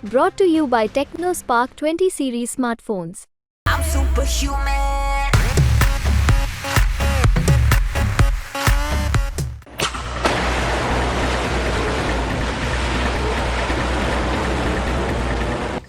Brought to you by TechnoSpark 20 series smartphones. I'm superhuman.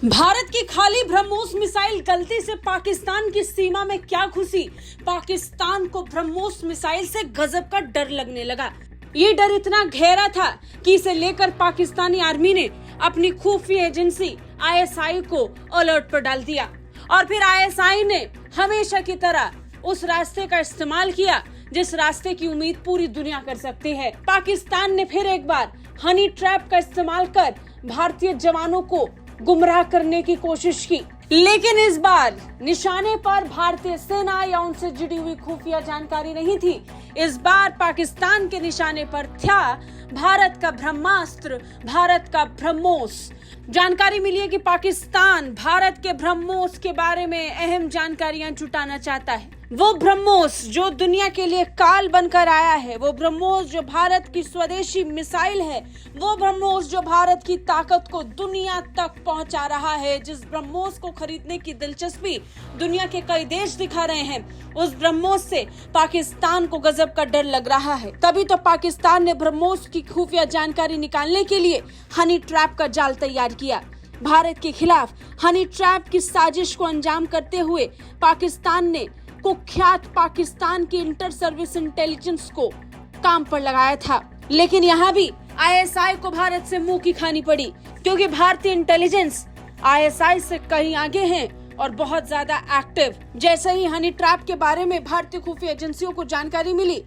Bharat की खाली BrahMos missile गलती से पाकिस्तान की सीमा में क्या घुसी। पाकिस्तान को ब्रह्मोस मिसाइल से गजब का डर लगने लगा। ये डर इतना गहरा था कि इसे लेकर पाकिस्तानी आर्मी ने अपनी खुफिया एजेंसी आईएसआई को अलर्ट पर डाल दिया और फिर आईएसआई ने हमेशा की तरह उस रास्ते का इस्तेमाल किया जिस रास्ते की उम्मीद पूरी दुनिया कर सकती है। पाकिस्तान ने फिर एक बार हनी ट्रैप का इस्तेमाल कर भारतीय जवानों को गुमराह करने की कोशिश की, लेकिन इस बार निशाने पर भारतीय सेना या उनसे जुड़ी हुई खुफिया जानकारी नहीं थी। इस बार पाकिस्तान के निशाने पर था भारत का ब्रह्मास्त्र, भारत का ब्रह्मोस। जानकारी मिली है कि पाकिस्तान भारत के ब्रह्मोस के बारे में अहम जानकारियां जुटाना चाहता है। वो ब्रह्मोस जो दुनिया के लिए काल बनकर आया है, वो ब्रह्मोस जो भारत की स्वदेशी मिसाइल है, वो ब्रह्मोस जो भारत की ताकत को दुनिया तक पहुंचा रहा है, जिस ब्रह्मोस को खरीदने की दिलचस्पी दुनिया के कई देश दिखा रहे हैं, उस ब्रह्मोस से पाकिस्तान को गजब का डर लग रहा है। तभी तो पाकिस्तान ने ब्रह्मोस की खुफिया जानकारी निकालने के लिए हनी ट्रैप का जाल तैयार किया। भारत के खिलाफ हनी ट्रैप की साजिश को अंजाम करते हुए पाकिस्तान ने कुख्यात पाकिस्तान की इंटर सर्विस इंटेलिजेंस को काम पर लगाया था, लेकिन यहाँ भी आईएसआई को भारत से मुंह की खानी पड़ी, क्योंकि भारतीय इंटेलिजेंस आईएसआई से कहीं आगे हैं और बहुत ज्यादा एक्टिव। जैसे ही हनी ट्रैप के बारे में भारतीय खुफिया एजेंसियों को जानकारी मिली,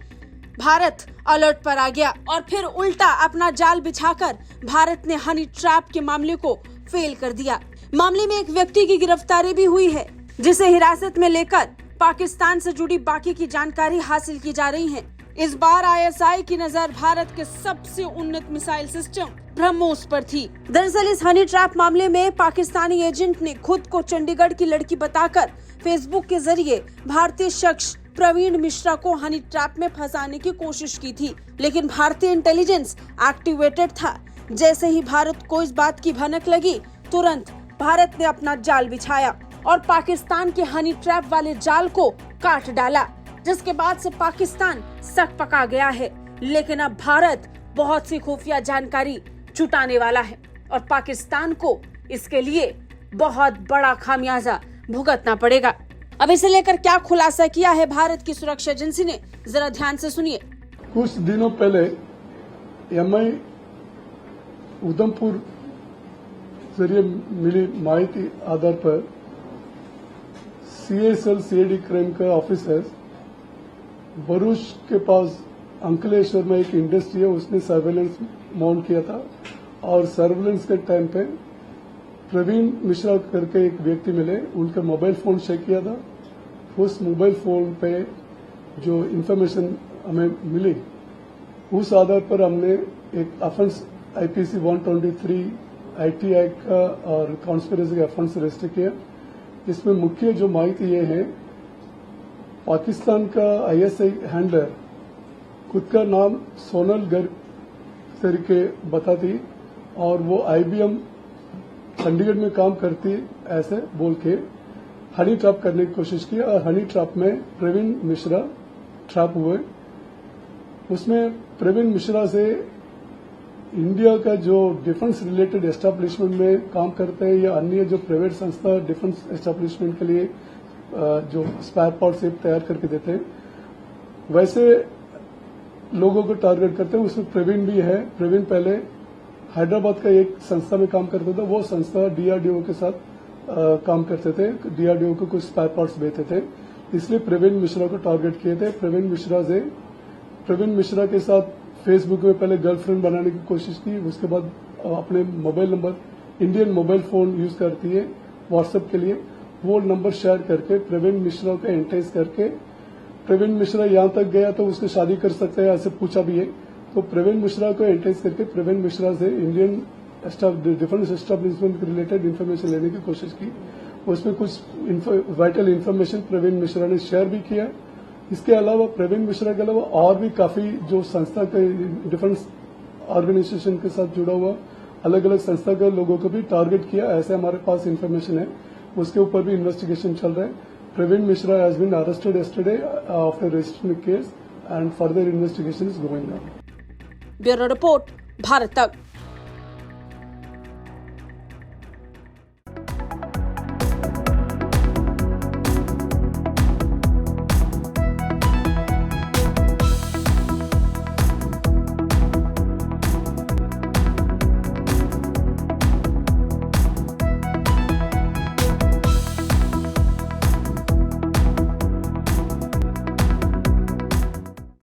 भारत अलर्ट पर आ गया और फिर उल्टा अपना जाल बिछाकर भारत ने हनी ट्रैप के मामले को फेल कर दिया। मामले में एक व्यक्ति की गिरफ्तारी भी हुई है, जिसे हिरासत में लेकर पाकिस्तान से जुड़ी बाकी की जानकारी हासिल की जा रही है। इस बार आईएसआई की नजर भारत के सबसे उन्नत मिसाइल सिस्टम ब्रह्मोस पर थी। दरअसल इस हनी ट्रैप मामले में पाकिस्तानी एजेंट ने खुद को चंडीगढ़ की लड़की बताकर फेसबुक के जरिए भारतीय शख्स प्रवीण मिश्रा को हनी ट्रैप में फंसाने की कोशिश की थी, लेकिन भारतीय इंटेलिजेंस एक्टिवेटेड था। जैसे ही भारत को इस बात की भनक लगी, तुरंत भारत ने अपना जाल बिछाया और पाकिस्तान के हनी ट्रैप वाले जाल को काट डाला, जिसके बाद से पाकिस्तान सक पका गया है। लेकिन अब भारत बहुत सी खुफिया जानकारी जुटाने वाला है और पाकिस्तान को इसके लिए बहुत बड़ा खामियाजा भुगतना पड़ेगा। अब इसे लेकर क्या खुलासा किया है भारत की सुरक्षा एजेंसी ने, जरा ध्यान से सुनिए। कुछ दिनों पहले एमआई उधमपुर जरिए मिली माहिती आधार पर सीएसएल सीआईडी क्राइम का ऑफिसर भरूच के पास अंकलेश्वर में एक इंडस्ट्री है, उसने सर्वेलेंस माउंट किया था और सर्वेलेंस के टाइम पे प्रवीण मिश्रा करके एक व्यक्ति मिले, उनका मोबाइल फोन चेक किया था। उस मोबाइल फोन पे जो इंफॉर्मेशन हमें मिली, उस आधार पर हमने एक अफेंस आईपीसी 123 आईटी एक्ट का और कॉन्स्पिरेसी का अफेंस रजिस्टर किया। इसमें मुख्य जो माहिती ये है, पाकिस्तान का आईएसआई हैंडलर खुद का नाम सोनल गर्ग तरीके बताती और वो आईबीएम चंडीगढ़ में काम करती ऐसे बोल के हनी ट्रैप करने की कोशिश की और हनी ट्रैप में प्रवीण मिश्रा ट्रैप हुए। उसमें प्रवीण मिश्रा से इंडिया का जो डिफेंस रिलेटेड एस्टेब्लिशमेंट में काम करते हैं या अन्य जो प्राइवेट संस्था डिफेंस एस्टेब्लिशमेंट के लिए जो स्पेयर पार्ट से तैयार करके देते हैं, वैसे लोगों को टारगेट करते हैं। उसमें प्रवीण भी है। प्रवीण पहले हैदराबाद का एक संस्था में काम करता था, वो संस्था डीआरडीओ के साथ काम करते थे, डीआरडीओ को कुछ स्पेयर पार्ट्स बेचते थे, इसलिए प्रवीण मिश्रा को टारगेट किए थे। प्रवीण मिश्रा के साथ फेसबुक में पहले गर्लफ्रेंड बनाने की कोशिश की, उसके बाद अपने mobile number, Indian mobile phone use करती है व्हाट्सएप के लिए, वो नंबर शेयर करके प्रवीण मिश्रा को एंटेज करके प्रवीण मिश्रा यहाँ तक गया तो उससे शादी कर सकते हैं ऐसे पूछा भी है। तो प्रवीण मिश्रा को एंटेज करके प्रवीण मिश्रा से Indian defence establishment related information लेने की कोशिश की। उसमें कुछ वाइटल इन्फॉर्मेशन प्रवीण मिश्रा ने शेयर भी किया। इसके अलावा प्रवीण मिश्रा के अलावा और भी काफी जो संस्था के डिफेंस ऑर्गेनाइजेशन के साथ जुड़ा हुआ अलग अलग संस्था के लोगों को भी टारगेट किया, ऐसे हमारे पास इंफॉर्मेशन है। उसके ऊपर भी इन्वेस्टिगेशन चल रहा है। Praveen Mishra has been arrested yesterday after registering case and further investigation is going on. Bureau report, Bharat तक।